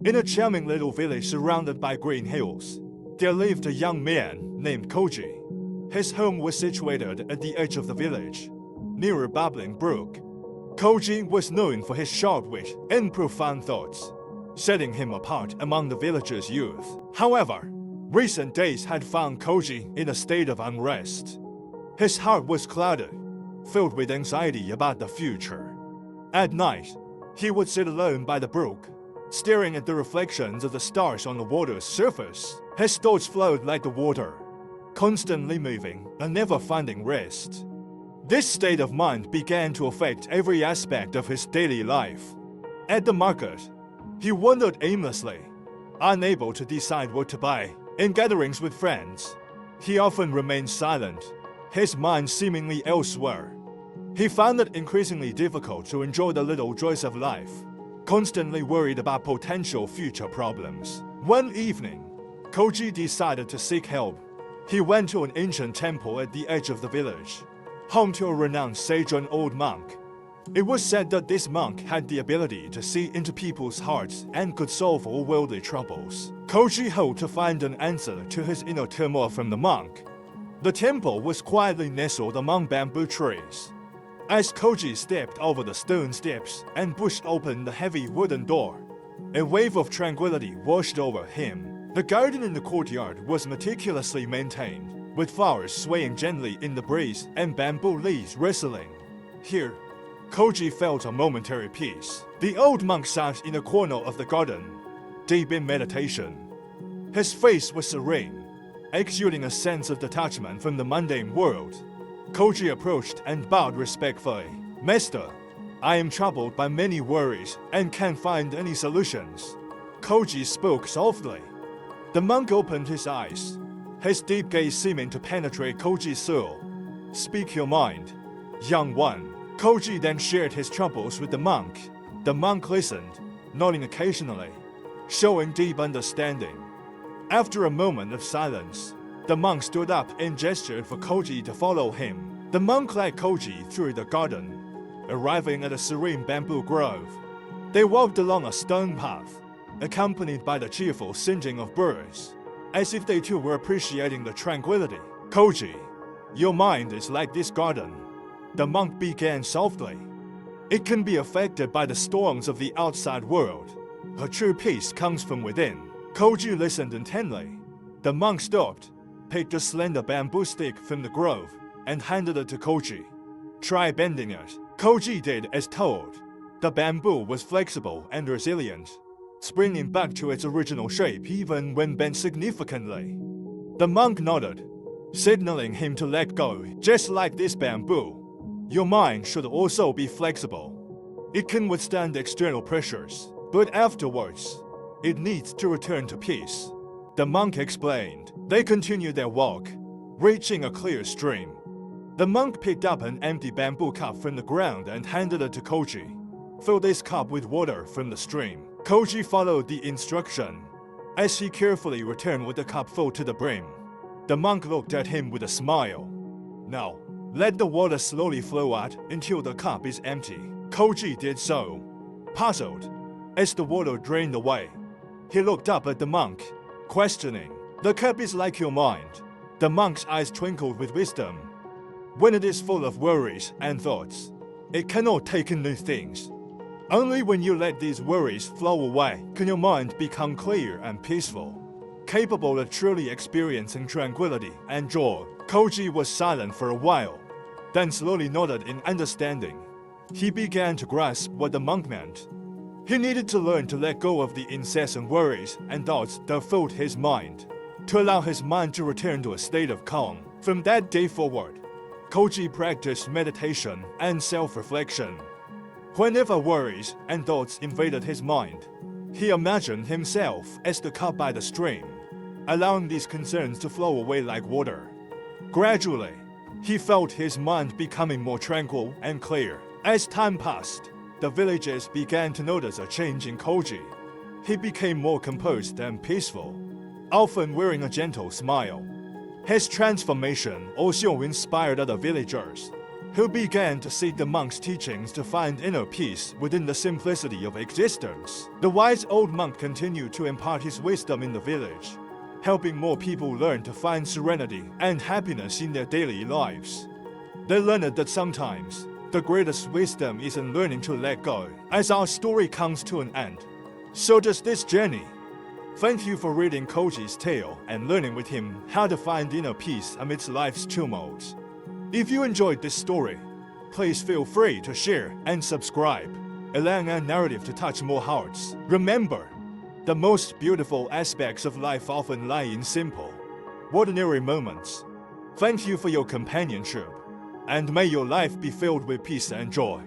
In a charming little village surrounded by green hills, there lived a young man named Koji. His home was situated at the edge of the village, near a babbling brook. Koji was known for his sharp wit and profound thoughts, setting him apart among the village's youth. However, recent days had found Koji in a state of unrest. His heart was clouded, filled with anxiety about the future. At night, he would sit alone by the brook, staring at the reflections of the stars on the water's surface. His thoughts flowed like the water, constantly moving and never finding rest. This state of mind began to affect every aspect of his daily life. At the market, he wandered aimlessly, unable to decide what to buy. In gatherings with friends, he often remained silent, his mind seemingly elsewhere. He found it increasingly difficult to enjoy the little joys of life, constantly worried about potential future problems. One evening, Koji decided to seek help. He went to an ancient temple at the edge of the village, home to a renowned sage and old monk. It was said that this monk had the ability to see into people's hearts and could solve all worldly troubles. Koji hoped to find an answer to his inner turmoil from the monk. The temple was quietly nestled among bamboo trees. As Koji stepped over the stone steps and pushed open the heavy wooden door, a wave of tranquility washed over him. The garden in the courtyard was meticulously maintained, with flowers swaying gently in the breeze and bamboo leaves rustling. Here, Koji felt a momentary peace. The old monk sat in a corner of the garden, deep in meditation. His face was serene, exuding a sense of detachment from the mundane world. Koji approached and bowed respectfully. "Master, I am troubled by many worries and can't find any solutions." Koji spoke softly. The monk opened his eyes, his deep gaze seeming to penetrate Koji's soul. "Speak your mind, young one." Koji then shared his troubles with the monk. The monk listened, nodding occasionally, showing deep understanding. After a moment of silence, the monk stood up and gestured for Koji to follow him. The monk led Koji through the garden, arriving at a serene bamboo grove. They walked along a stone path, accompanied by the cheerful singing of birds, as if they too were appreciating the tranquility. "Koji, your mind is like this garden," the monk began softly. "It can be affected by the storms of the outside world. A true peace comes from within." Koji listened intently. The monk stopped, picked a slender bamboo stick from the grove, and handed it to Koji. "Try bending it." Koji did as told. The bamboo was flexible and resilient, springing back to its original shape even when bent significantly. The monk nodded, signaling him to let go. "Just like this bamboo, your mind should also be flexible. It can withstand external pressures, but afterwards, it needs to return to peace," the monk explained. They continued their walk, reaching a clear stream. The monk picked up an empty bamboo cup from the ground and handed it to Koji. "Fill this cup with water from the stream." Koji followed the instruction, as he carefully returned with the cup full to the brim. The monk looked at him with a smile. "Now, let the water slowly flow out until the cup is empty." Koji did so, puzzled. As the water drained away, he looked up at the monk, questioning. "The cup is like your mind." The monk's eyes twinkled with wisdom. "When it is full of worries and thoughts, it cannot take in new things. Only when you let these worries flow away can your mind become clear and peaceful, capable of truly experiencing tranquility and joy." Koji was silent for a while, then slowly nodded in understanding. He began to grasp what the monk meant. He needed to learn to let go of the incessant worries and thoughts that filled his mind, to allow his mind to return to a state of calm. From that day forward, Koji practiced meditation and self-reflection. Whenever worries and thoughts invaded his mind, he imagined himself as the cup by the stream, allowing these concerns to flow away like water. Gradually, he felt his mind becoming more tranquil and clear. As time passed, the villagers began to notice a change in Koji. He became more composed and peaceful, often wearing a gentle smile. His transformation also inspired other villagers, who began to seek the monk's teachings to find inner peace within the simplicity of existence. The wise old monk continued to impart his wisdom in the village, helping more people learn to find serenity and happiness in their daily lives. They learned that sometimes the greatest wisdom is in learning to let go. As our story comes to an end, so does this journey. Thank you for reading Koji's tale and learning with him how to find inner peace amidst life's tumult. If you enjoyed this story, please feel free to share and subscribe, allowing our narrative to touch more hearts. Remember, the most beautiful aspects of life often lie in simple, ordinary moments. Thank you for your companionship, and may your life be filled with peace and joy.